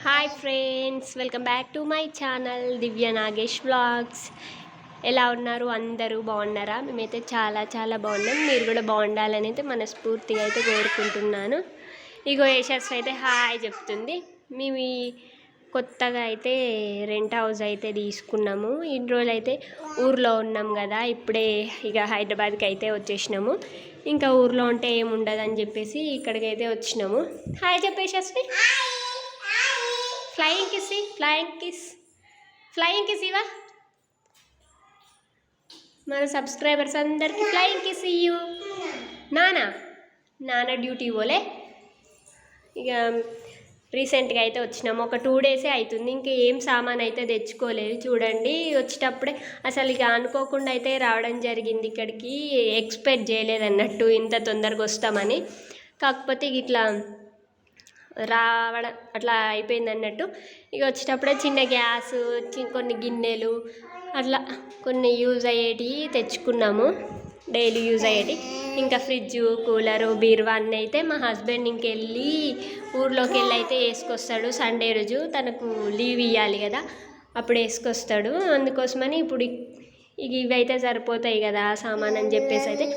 Hi friends, welcome back to my channel Divya Nagesh vlogs. ఎలా ఉన్నారు? అందరూ బాగున్నారా? మేమైతే చాలా చాలా బాగున్నాం. మీరు కూడా బాగుండాలని అయితే మనస్ఫూర్తిగా అయితే కోరుకుంటున్నాను. ఇగో యశస్ అయితే హాయ్ చెప్తుంది. మేము కొత్తగా అయితే రెంట్ హౌస్ అయితే తీసుకున్నాము. ఇన్ని రోజులు అయితే ఊర్లో ఉన్నాం కదా, ఇప్పుడే ఇక హైదరాబాద్కి అయితే వచ్చేసినాము. ఇంకా ఊర్లో ఉంటే ఏముండదని చెప్పేసి ఇక్కడికి అయితే వచ్చినాము. హాయ్ చెప్పేసి ఫ్లయింగ్ కిస్ ఇవా మన సబ్స్క్రైబర్స్ అందరికి ఫ్లయింగ్ కిస్ ఇయ్యు. నాన్న డ్యూటీ పోలే. ఇక రీసెంట్గా అయితే వచ్చినాము, ఒక 2 డేసే అవుతుంది. ఇంకా ఏం సామాన్ అయితే తెచ్చుకోలేదు. చూడండి, వచ్చేటప్పుడే అసలు ఇక అనుకోకుండా అయితే రావడం జరిగింది ఇక్కడికి. ఎక్స్పెక్ట్ చేయలేదన్నట్టు ఇంత తొందరగా వస్తామని. కాకపోతే ఇట్లా రావడం అట్లా అయిపోయింది అన్నట్టు. ఇక వచ్చేటప్పుడే చిన్న గ్యాస్, కొన్ని గిన్నెలు అట్లా కొన్ని యూజ్ అయ్యేటివి తెచ్చుకున్నాము, డైలీ యూజ్ అయ్యేటివి. ఇంకా ఫ్రిడ్జు, కూలరు, బీరువా అన్నీ అయితే మా హస్బెండ్ ఇంకెళ్ళి ఊర్లోకి వెళ్ళి అయితే వేసుకొస్తాడు. సండే రోజు తనకు లీవ్ ఇవ్వాలి కదా, అప్పుడు వేసుకొస్తాడు. అందుకోసమని ఇప్పుడు ఇవైతే సరిపోతాయి కదా సామాన్ అని చెప్పేసి అయితే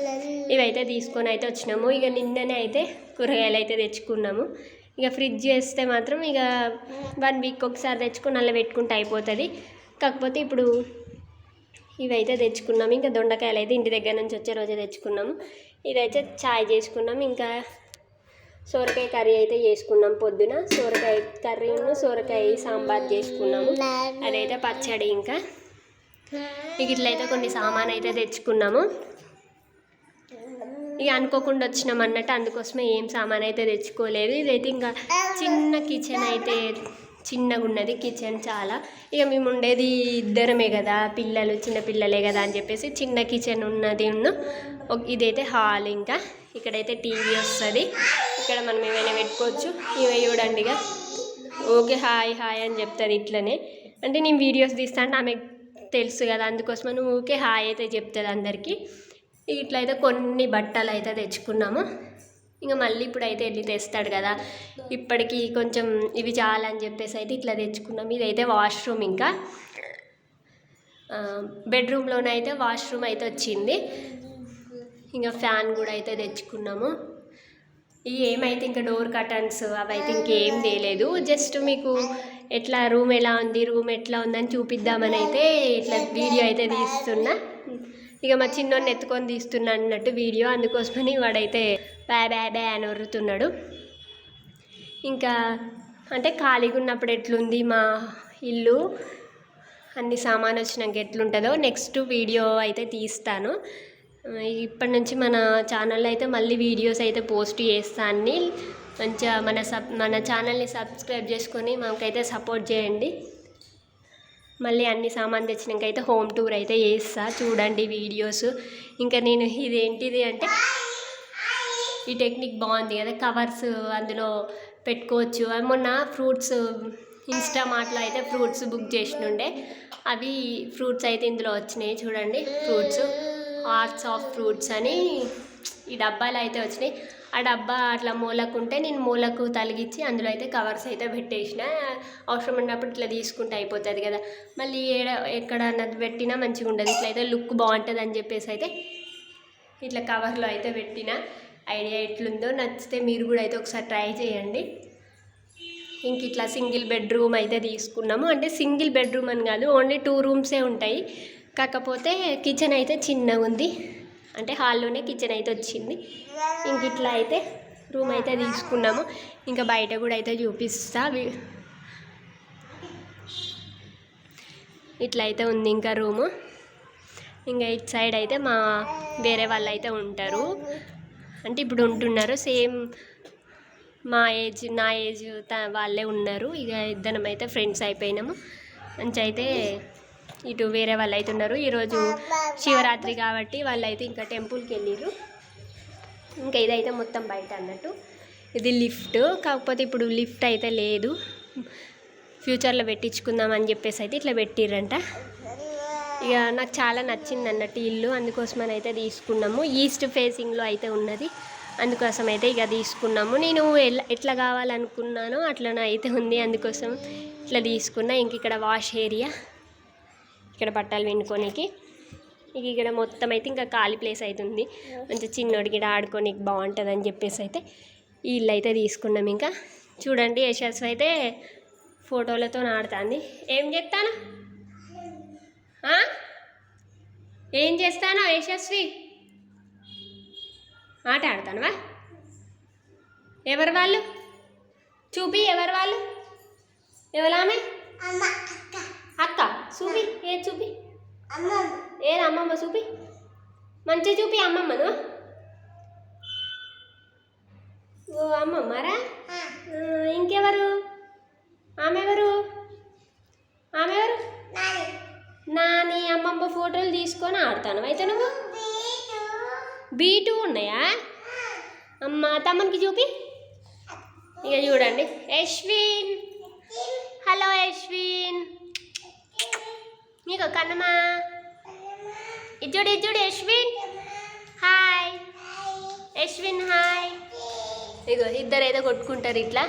ఇవైతే తీసుకొని అయితే వచ్చినాము. ఇక నిన్ననే అయితే కూరగాయలు అయితే తెచ్చుకున్నాము. ఇక ఫ్రిడ్జ్ చేస్తే మాత్రం ఇక 1 వీక్ ఒకసారి తెచ్చుకొని అలా పెట్టుకుంటే అయిపోతుంది. కాకపోతే ఇప్పుడు ఇవైతే తెచ్చుకున్నాము. ఇంకా దొండకాయలు అయితే ఇంటి దగ్గర నుంచి వచ్చే రోజే తెచ్చుకున్నాము. ఇదైతే చాయ్ చేసుకున్నాము. ఇంకా సొరకాయ కర్రీ అయితే చేసుకున్నాం. పొద్దున సొరకాయ కర్రీను సొరకాయ సాంబార్ చేసుకున్నాము. అదైతే పచ్చడి. ఇంకా ఇట్లయితే కొన్ని సామాన్ అయితే తెచ్చుకున్నాము. ఇక అనుకోకుండా వచ్చినాం అన్నట్టు, అందుకోసమే ఏం సామాన్ అయితే తెచ్చుకోలేదు. ఇదైతే ఇంకా చిన్న కిచెన్ అయితే చిన్నగా ఉన్నది కిచెన్ చాలా. ఇక మేము ఉండేది ఇద్దరమే కదా, చిన్న పిల్లలే కదా అని చెప్పేసి చిన్న కిచెన్ ఉన్నది. ఇదైతే హాల్. ఇంకా ఇక్కడైతే టీవీ వస్తుంది. ఇక్కడ మనం ఏమైనా పెట్టుకోవచ్చు. ఇవి చూడండి, ఇక ఓకే హాయ్ హాయ్ అని చెప్తుంది ఇట్లనే. అంటే నేను వీడియోస్ తీస్తా అంటే ఆమెకు తెలుసు కదా, అందుకోసమని ఓకే హాయ్ అయితే చెప్తుంది అందరికీ. ఇట్లయితే కొన్ని బట్టలు అయితే తెచ్చుకున్నాము. ఇంకా మళ్ళీ ఇప్పుడు అయితే వెళ్ళి తెస్తాడు కదా, ఇప్పటికీ కొంచెం ఇవి చాలని చెప్పేసి అయితే ఇట్లా తెచ్చుకున్నాము. ఇదైతే వాష్రూమ్. ఇంకా బెడ్రూమ్లోనైతే వాష్రూమ్ అయితే వచ్చింది. ఇంకా ఫ్యాన్ కూడా అయితే తెచ్చుకున్నాము. ఏమైతే ఇంకా డోర్ కర్టన్స్ అవి అయితే ఇంకేం తేలేదు. జస్ట్ మీకు ఎట్లా రూమ్ ఎలా ఉంది, రూమ్ ఎట్లా ఉందని చూపిద్దామని అయితే ఇట్లా వీడియో అయితే తీస్తున్నా. ఇక మా చిన్నోడిని ఎత్తుకొని తీస్తున్నా అన్నట్టు వీడియో, అందుకోసమని వాడైతే బ్యా అని ఒర్రుతున్నాడు. ఇంకా అంటే ఖాళీగా ఉన్నప్పుడు ఎట్లుంది మా ఇల్లు, అన్ని సామాన్ వచ్చినాక ఎట్లుంటుందో నెక్స్ట్ వీడియో అయితే తీస్తాను. ఇప్పటి నుంచి మన ఛానల్లో అయితే మళ్ళీ వీడియోస్ అయితే పోస్ట్ చేస్తాను. మంచిగా మన ఛానల్ని సబ్స్క్రైబ్ చేసుకొని మాకైతే సపోర్ట్ చేయండి. మళ్ళీ అన్ని సామాన్ తెచ్చినాక అయితే హోమ్ టూర్ అయితే చేస్తా, చూడండి వీడియోస్. ఇంకా నేను ఇదేంటిది అంటే ఈ టెక్నిక్ బాగుంది కదా, కవర్స్ అందులో పెట్టుకోవచ్చు. మొన్న ఫ్రూట్స్ ఇన్స్టామార్ట్లో అయితే ఫ్రూట్స్ బుక్ చేసినుండే, అవి ఫ్రూట్స్ అయితే ఇందులో వచ్చినాయి. చూడండి, ఫ్రూట్స్ ఆర్ట్స్ ఆఫ్ ఫ్రూట్స్ అని ఈ డబ్బాలు అయితే వచ్చినాయి. ఆ డబ్బా అట్లా మూలకుంటే నేను మూలకు తలిగించి అందులో అయితే కవర్స్ అయితే పెట్టేసిన. అవసరం ఉన్నప్పుడు ఇట్లా తీసుకుంటే అయిపోతుంది కదా, మళ్ళీ ఎక్కడ పెట్టినా మంచిగా ఉండదు. ఇట్లయితే లుక్ బాగుంటుంది అని చెప్పేసి అయితే ఇట్లా కవర్లో అయితే పెట్టిన. ఐడియా ఎట్లుందో నచ్చితే మీరు కూడా అయితే ఒకసారి ట్రై చేయండి. ఇంక ఇట్లా సింగిల్ బెడ్రూమ్ అయితే తీసుకున్నాము. అంటే సింగిల్ బెడ్రూమ్ అని కాదు, ఓన్లీ 2 రూమ్సే ఉంటాయి. కాకపోతే కిచెన్ అయితే చిన్నగా ఉంది, అంటే హాల్లోనే కిచెన్ అయితే వచ్చింది. ఇంక ఇట్లా అయితే రూమ్ అయితే తీసుకున్నాము. ఇంకా బయట కూడా అయితే చూపిస్తా. ఇట్లా అయితే ఉంది ఇంకా రూము. ఇంకా ఇటు సైడ్ అయితే వేరే వాళ్ళు అయితే ఉంటారు, అంటే ఇప్పుడు ఉంటున్నారు. సేమ్ నా ఏజ్ వాళ్ళే ఉన్నారు. ఇక ఇద్దరం అయితే ఫ్రెండ్స్ అయిపోయినాము. మంచి అయితే ఇటు వేరే వాళ్ళు అయితే ఉన్నారు. ఈరోజు శివరాత్రి కాబట్టి వాళ్ళు అయితే ఇంకా టెంపుల్కి వెళ్ళిర్రు. ఇంకా ఇదైతే మొత్తం బయట అన్నట్టు. ఇది లిఫ్ట్, కాకపోతే ఇప్పుడు లిఫ్ట్ అయితే లేదు, ఫ్యూచర్లో పెట్టించుకుందాం అని చెప్పేసి అయితే ఇట్లా పెట్టిర్రంట. ఇక నాకు చాలా నచ్చింది అన్నట్టు ఇల్లు, అందుకోసమని అయితే తీసుకున్నాము. ఈస్ట్ ఫేసింగ్లో అయితే ఉన్నది. అందుకోసం అయితే ఇక తీసుకున్నాము. నేను ఎట్లా కావాలనుకున్నానో అట్లనే అయితే ఉంది, అందుకోసం ఇట్లా తీసుకున్నా. ఇంక ఇక్కడ వాష్ ఏరియా, ఇక్కడ బట్టలు పిండుకోనికి. ఇక ఇక్కడ మొత్తం అయితే ఇంకా ఖాళీ ప్లేస్ అవుతుంది, మంచిగా చిన్నోడికి ఇక్కడ ఆడుకోనికి బాగుంటుంది అని చెప్పేసి అయితే ఈ ఇల్లు అయితే తీసుకున్నాం. ఇంకా చూడండి యశస్వి అయితే ఫోటోలతో ఆడుతుంది. ఏం చేస్తాను ఏం చేస్తానో యశస్వి? ఆట ఆడతానువా? ఎవరు వాళ్ళు? చూపి, ఎవరు వాళ్ళు? ఎవరామె? అక్క చూపి, ఏది చూపి? ఏది అమ్మమ్మ చూపి, మంచిగా చూపి అమ్మమ్మను. ఓ అమ్మమ్మరా? ఇంకెవరు? ఆమె ఎవరు? ఆమె ఎవరు? నాని అమ్మమ్మ ఫోటోలు తీసుకొని ఆడతాను అయితే నువ్వు. B2 ఉన్నాయా? అమ్మ తమ్మనికి చూపి. ఇక చూడండి యశ్విన్. హలో యశ్విన్. నీకు కన్నమ్మా ఇజ్జుడు ఇజ్జుడు యశ్విన్. Hi Yashwin, hi. ఇగో ఇద్దరు అయితే కొట్టుకుంటారు ఇట్లా.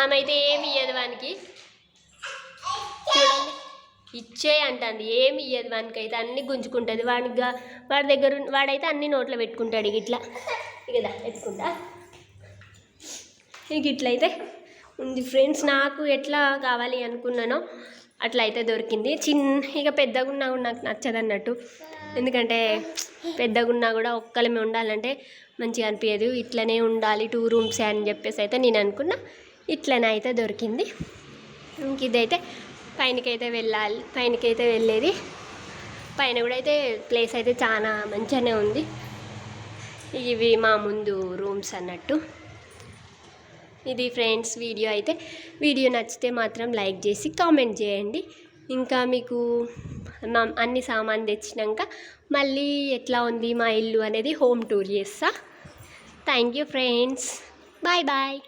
ఆమె అయితే ఏమి ఇయ్యదు వానికి, చూడండి ఇచ్చే అంటుంది, ఏమి ఇయ్యదు వానికి అయితే, అన్నీ గుంజుకుంటుంది. వాడి దగ్గర వాడైతే అన్ని నోట్లో పెట్టుకుంటాడు ఇట్లా. ఇకదా పెట్టుకుంటా. ఇక ఇట్లయితే ఉంది ఫ్రెండ్స్. నాకు ఎట్లా కావాలి అనుకున్నానో అట్లా అయితే దొరికింది. ఇక పెద్దగా ఉన్నా కూడా నాకు నచ్చదు అన్నట్టు, ఎందుకంటే పెద్దగా ఉన్నా కూడా ఒక్కలమే ఉండాలంటే మంచిగా అనిపించదు. ఇట్లనే ఉండాలి 2 రూమ్స్ అని చెప్పేసి అయితే నేను అనుకున్నా. ఇట్లనే అయితే దొరికింది. ఇంక ఇదైతే పైనకైతే వెళ్ళేది. పైన కూడా అయితే ప్లేస్ అయితే చాలా మంచిగానే ఉంది. ఇవి మా ముందు రూమ్స్ అన్నట్టు. ఇది ఫ్రెండ్స్ వీడియో అయితే. వీడియో నచ్చితే మాత్రం లైక్ చేసి కామెంట్ చేయండి. ఇంకా మీకు అన్ని సామాన్ తెచ్చినాక మళ్ళీ ఎట్లా ఉంది మా ఇల్లు అనేది హోమ్ టూర్ చేస్తా. Thank you friends. Bye bye.